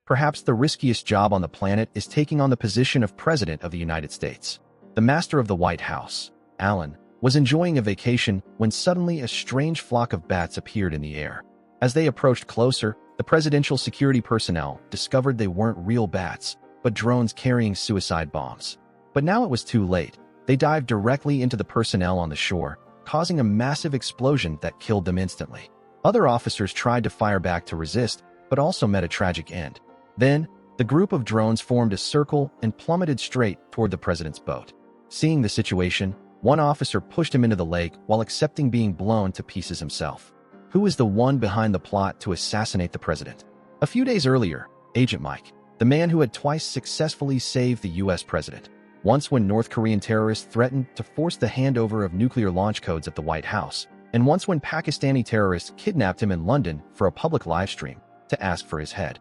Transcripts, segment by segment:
Perhaps the riskiest job on the planet is taking on the position of President of the United States. The master of the White House, Alan, was enjoying a vacation when suddenly a strange flock of bats appeared in the air. As they approached closer, the presidential security personnel discovered they weren't real bats, but drones carrying suicide bombs. But now it was too late. They dived directly into the personnel on the shore, causing a massive explosion that killed them instantly. Other officers tried to fire back to resist, but also met a tragic end. Then, the group of drones formed a circle and plummeted straight toward the president's boat. Seeing the situation, one officer pushed him into the lake while accepting being blown to pieces himself. Who is the one behind the plot to assassinate the president? A few days earlier, Agent Mike, the man who had twice successfully saved the U.S. president, once when North Korean terrorists threatened to force the handover of nuclear launch codes at the White House, and once when Pakistani terrorists kidnapped him in London for a public livestream to ask for his head.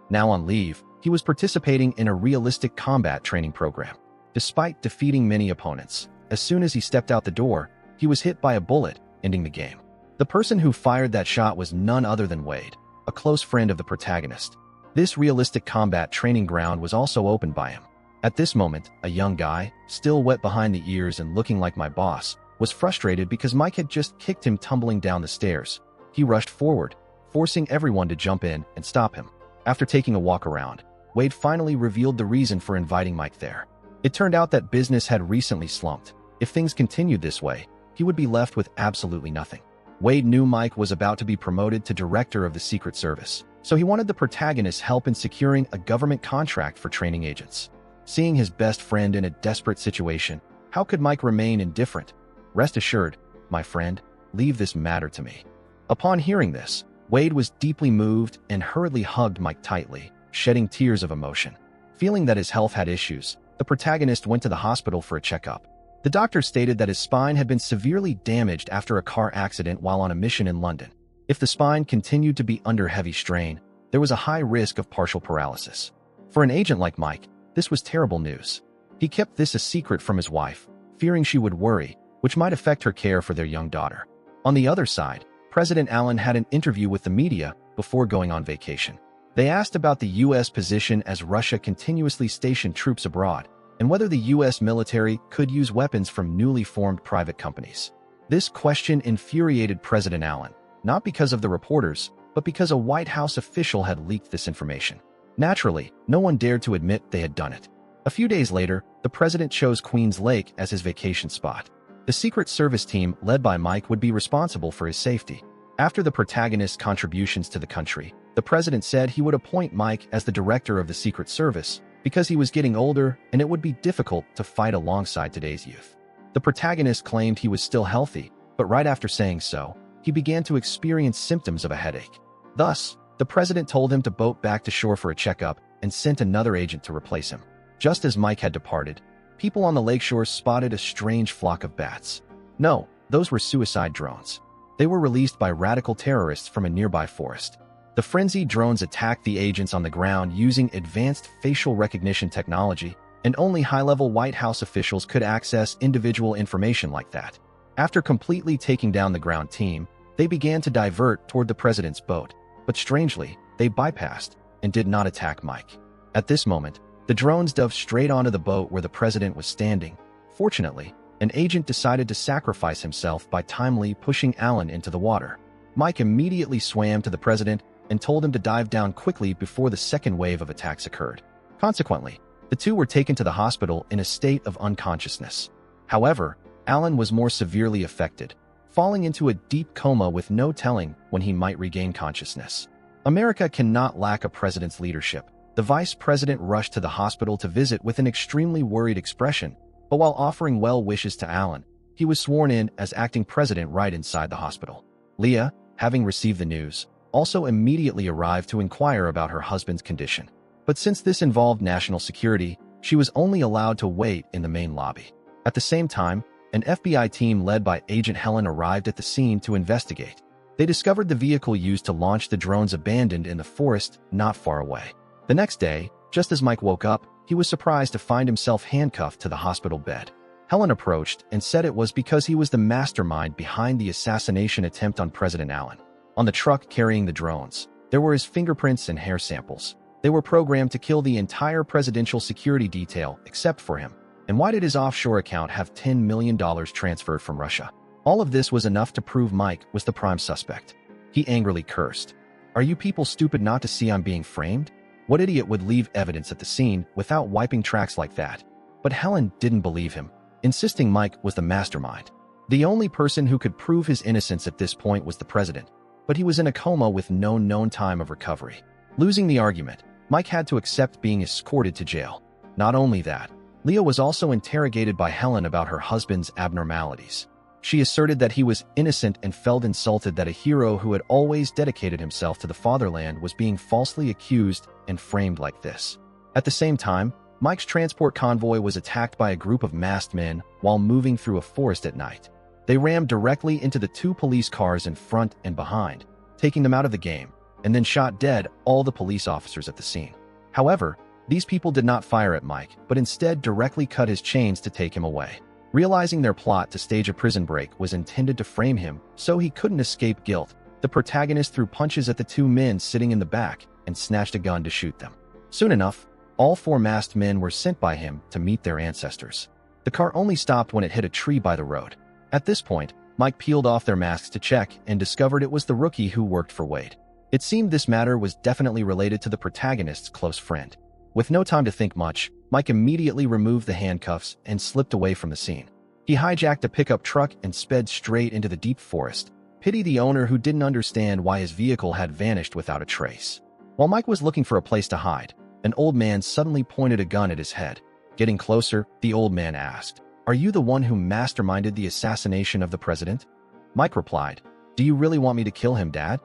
Now on leave, he was participating in a realistic combat training program. Despite defeating many opponents, as soon as he stepped out the door, he was hit by a bullet, ending the game. The person who fired that shot was none other than Wade, a close friend of the protagonist. This realistic combat training ground was also opened by him. At this moment, a young guy, still wet behind the ears and looking like my boss, was frustrated because Mike had just kicked him tumbling down the stairs. He rushed forward, forcing everyone to jump in and stop him. After taking a walk around, Wade finally revealed the reason for inviting Mike there. It turned out that business had recently slumped. If things continued this way, he would be left with absolutely nothing. Wade knew Mike was about to be promoted to director of the Secret Service, so he wanted the protagonist's help in securing a government contract for training agents. Seeing his best friend in a desperate situation, how could Mike remain indifferent? Rest assured, my friend, leave this matter to me. Upon hearing this, Wade was deeply moved and hurriedly hugged Mike tightly, shedding tears of emotion. Feeling that his health had issues, the protagonist went to the hospital for a checkup. The doctor stated that his spine had been severely damaged after a car accident while on a mission in London. If the spine continued to be under heavy strain, there was a high risk of partial paralysis. For an agent like Mike, this was terrible news. He kept this a secret from his wife, fearing she would worry, which might affect her care for their young daughter. On the other side, President Allen had an interview with the media before going on vacation. They asked about the U.S. position as Russia continuously stationed troops abroad, and whether the U.S. military could use weapons from newly formed private companies. This question infuriated President Allen, not because of the reporters, but because a White House official had leaked this information. Naturally, no one dared to admit they had done it. A few days later, the president chose Queen's Lake as his vacation spot. The Secret Service team, led by Mike, would be responsible for his safety. After the protagonist's contributions to the country, the president said he would appoint Mike as the director of the Secret Service because he was getting older and it would be difficult to fight alongside today's youth. The protagonist claimed he was still healthy, but right after saying so, he began to experience symptoms of a headache. Thus, the president told him to boat back to shore for a checkup and sent another agent to replace him. Just as Mike had departed, people on the lakeshore spotted a strange flock of bats. No, those were suicide drones. They were released by radical terrorists from a nearby forest. The frenzied drones attacked the agents on the ground using advanced facial recognition technology, and only high-level White House officials could access individual information like that. After completely taking down the ground team, they began to divert toward the president's boat, but strangely, they bypassed and did not attack Mike. At this moment, the drones dove straight onto the boat where the president was standing. Fortunately, an agent decided to sacrifice himself by timely pushing Allen into the water. Mike immediately swam to the president and told him to dive down quickly before the second wave of attacks occurred. Consequently, the two were taken to the hospital in a state of unconsciousness. However, Allen was more severely affected, falling into a deep coma with no telling when he might regain consciousness. America cannot lack a president's leadership. The vice president rushed to the hospital to visit with an extremely worried expression, but while offering well wishes to Allen, he was sworn in as acting president right inside the hospital. Leah, having received the news, also immediately arrived to inquire about her husband's condition. But since this involved national security, she was only allowed to wait in the main lobby. At the same time, an FBI team led by Agent Helen arrived at the scene to investigate. They discovered the vehicle used to launch the drones abandoned in the forest not far away. The next day, just as Mike woke up, he was surprised to find himself handcuffed to the hospital bed. Helen approached and said it was because he was the mastermind behind the assassination attempt on President Allen. On the truck carrying the drones, there were his fingerprints and hair samples. They were programmed to kill the entire presidential security detail except for him. And why did his offshore account have $10 million transferred from Russia? All of this was enough to prove Mike was the prime suspect. He angrily cursed. "Are you people stupid not to see I'm being framed? What idiot would leave evidence at the scene without wiping tracks like that?" But Helen didn't believe him, insisting Mike was the mastermind. The only person who could prove his innocence at this point was the president, but he was in a coma with no known time of recovery. Losing the argument, Mike had to accept being escorted to jail. Not only that, Leah was also interrogated by Helen about her husband's abnormalities. She asserted that he was innocent and felt insulted that a hero who had always dedicated himself to the fatherland was being falsely accused and framed like this. At the same time, Mike's transport convoy was attacked by a group of masked men while moving through a forest at night. They rammed directly into the 2 police cars in front and behind, taking them out of the game, and then shot dead all the police officers at the scene. However, these people did not fire at Mike, but instead directly cut his chains to take him away. Realizing their plot to stage a prison break was intended to frame him so he couldn't escape guilt, the protagonist threw punches at the 2 men sitting in the back and snatched a gun to shoot them. Soon enough, all 4 masked men were sent by him to meet their ancestors. The car only stopped when it hit a tree by the road. At this point, Mike peeled off their masks to check and discovered it was the rookie who worked for Wade. It seemed this matter was definitely related to the protagonist's close friend. With no time to think much, Mike immediately removed the handcuffs and slipped away from the scene. He hijacked a pickup truck and sped straight into the deep forest. Pity the owner who didn't understand why his vehicle had vanished without a trace. While Mike was looking for a place to hide, an old man suddenly pointed a gun at his head. Getting closer, the old man asked, "Are you the one who masterminded the assassination of the president?" Mike replied, "Do you really want me to kill him, Dad?"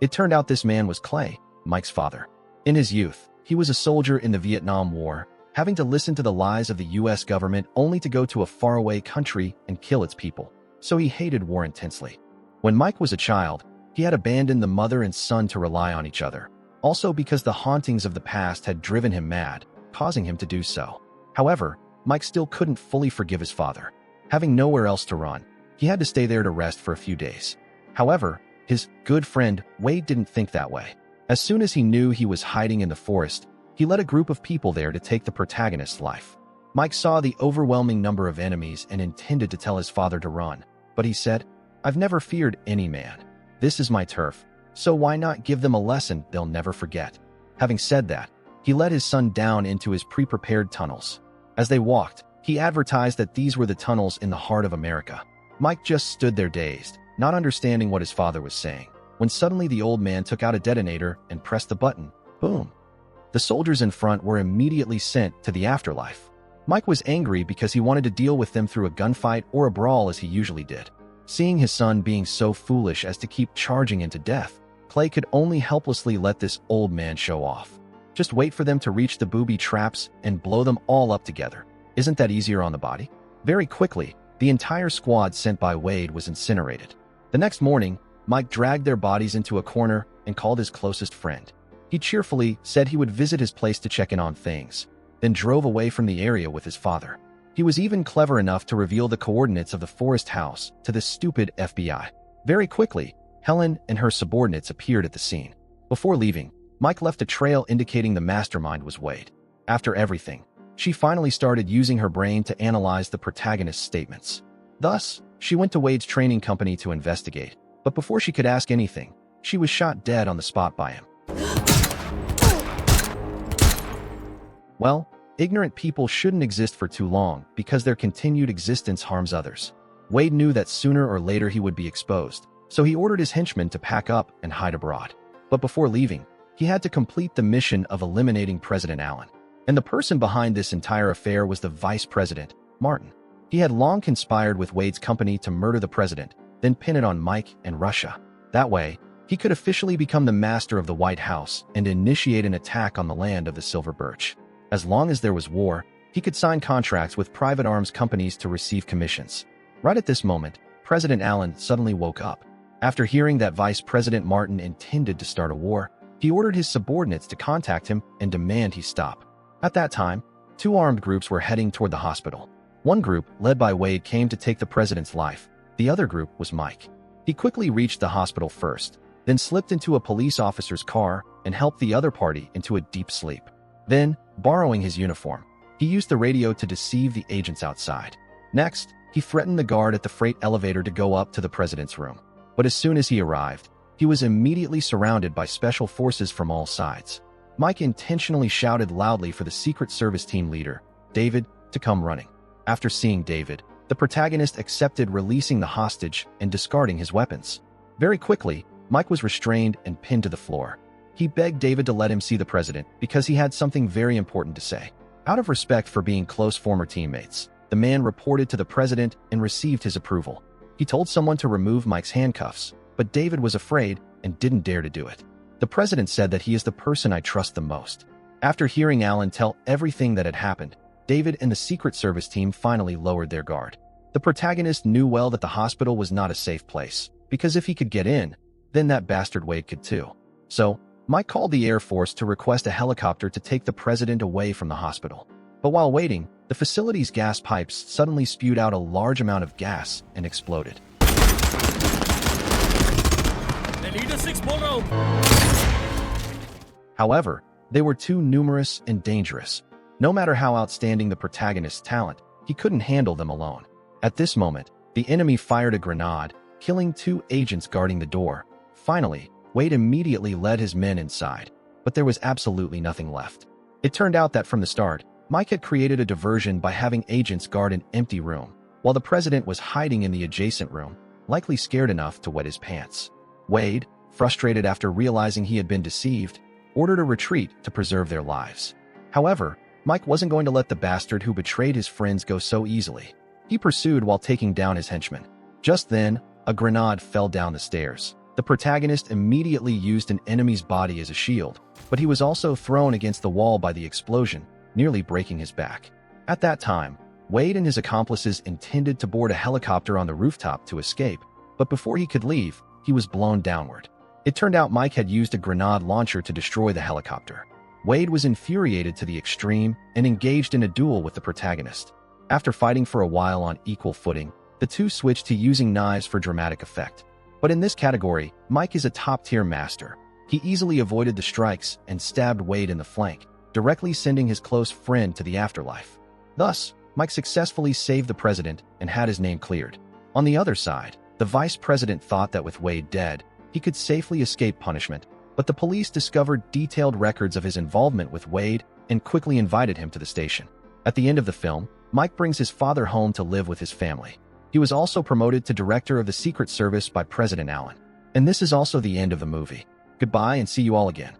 It turned out this man was Clay, Mike's father. In his youth, he was a soldier in the Vietnam War, having to listen to the lies of the US government only to go to a faraway country and kill its people. So he hated war intensely. When Mike was a child, he had abandoned the mother and son to rely on each other, also because the hauntings of the past had driven him mad, causing him to do so. However, Mike still couldn't fully forgive his father. Having nowhere else to run, he had to stay there to rest for a few days. However, his good friend Wade didn't think that way. As soon as he knew he was hiding in the forest, he led a group of people there to take the protagonist's life. Mike saw the overwhelming number of enemies and intended to tell his father to run, but he said, "I've never feared any man. This is my turf, so why not give them a lesson they'll never forget?" Having said that, he led his son down into his pre-prepared tunnels. As they walked, he advertised that these were the tunnels in the heart of America. Mike just stood there dazed, not understanding what his father was saying, when suddenly the old man took out a detonator and pressed the button. Boom! The soldiers in front were immediately sent to the afterlife. Mike was angry because he wanted to deal with them through a gunfight or a brawl as he usually did. Seeing his son being so foolish as to keep charging into death, Clay could only helplessly let this old man show off. Just wait for them to reach the booby traps and blow them all up together. Isn't that easier on the body? Very quickly, the entire squad sent by Wade was incinerated. The next morning, Mike dragged their bodies into a corner and called his closest friend. He cheerfully said he would visit his place to check in on things, then drove away from the area with his father. He was even clever enough to reveal the coordinates of the forest house to the stupid FBI. Very quickly, Helen and her subordinates appeared at the scene. Before leaving, Mike left a trail indicating the mastermind was Wade. After everything, she finally started using her brain to analyze the protagonist's statements. Thus, she went to Wade's training company to investigate, but before she could ask anything, she was shot dead on the spot by him. Well, ignorant people shouldn't exist for too long because their continued existence harms others. Wade knew that sooner or later he would be exposed, so he ordered his henchmen to pack up and hide abroad. But before leaving, he had to complete the mission of eliminating President Allen. And the person behind this entire affair was the vice president, Martin. He had long conspired with Wade's company to murder the president, then pin it on Mike and Russia. That way, he could officially become the master of the White House and initiate an attack on the land of the Silver Birch. As long as there was war, he could sign contracts with private arms companies to receive commissions. Right at this moment, President Allen suddenly woke up. After hearing that Vice President Martin intended to start a war, he ordered his subordinates to contact him and demand he stop. At that time, 2 armed groups were heading toward the hospital. One group, led by Wade, came to take the president's life. The other group was Mike. He quickly reached the hospital first, then slipped into a police officer's car and helped the other party into a deep sleep. Then, borrowing his uniform, he used the radio to deceive the agents outside. Next, he threatened the guard at the freight elevator to go up to the president's room. But as soon as he arrived, he was immediately surrounded by special forces from all sides. Mike intentionally shouted loudly for the Secret Service team leader, David, to come running. After seeing David, the protagonist accepted releasing the hostage and discarding his weapons. Very quickly, Mike was restrained and pinned to the floor. He begged David to let him see the president because he had something very important to say. Out of respect for being close former teammates, the man reported to the president and received his approval. He told someone to remove Mike's handcuffs, but David was afraid and didn't dare to do it. The president said that he is the person I trust the most. After hearing Alan tell everything that had happened, David and the Secret Service team finally lowered their guard. The protagonist knew well that the hospital was not a safe place, because if he could get in, then that bastard Wade could too. So, Mike called the Air Force to request a helicopter to take the president away from the hospital. But while waiting, the facility's gas pipes suddenly spewed out a large amount of gas and exploded. However, they were too numerous and dangerous. No matter how outstanding the protagonist's talent, he couldn't handle them alone. At this moment, the enemy fired a grenade, killing 2 agents guarding the door. Finally, Wade immediately led his men inside, but there was absolutely nothing left. It turned out that from the start, Mike had created a diversion by having agents guard an empty room, while the president was hiding in the adjacent room, likely scared enough to wet his pants. Wade, frustrated after realizing he had been deceived, ordered a retreat to preserve their lives. However, Mike wasn't going to let the bastard who betrayed his friends go so easily. He pursued while taking down his henchmen. Just then, a grenade fell down the stairs. The protagonist immediately used an enemy's body as a shield, but he was also thrown against the wall by the explosion, nearly breaking his back. At that time, Wade and his accomplices intended to board a helicopter on the rooftop to escape, but before he could leave, he was blown downward. It turned out Mike had used a grenade launcher to destroy the helicopter. Wade was infuriated to the extreme and engaged in a duel with the protagonist. After fighting for a while on equal footing, the two switched to using knives for dramatic effect. But in this category, Mike is a top-tier master. He easily avoided the strikes and stabbed Wade in the flank, directly sending his close friend to the afterlife. Thus, Mike successfully saved the president and had his name cleared. On the other side, the vice president thought that with Wade dead, he could safely escape punishment, but the police discovered detailed records of his involvement with Wade and quickly invited him to the station. At the end of the film, Mike brings his father home to live with his family. He was also promoted to director of the Secret Service by President Allen. And this is also the end of the movie. Goodbye and see you all again.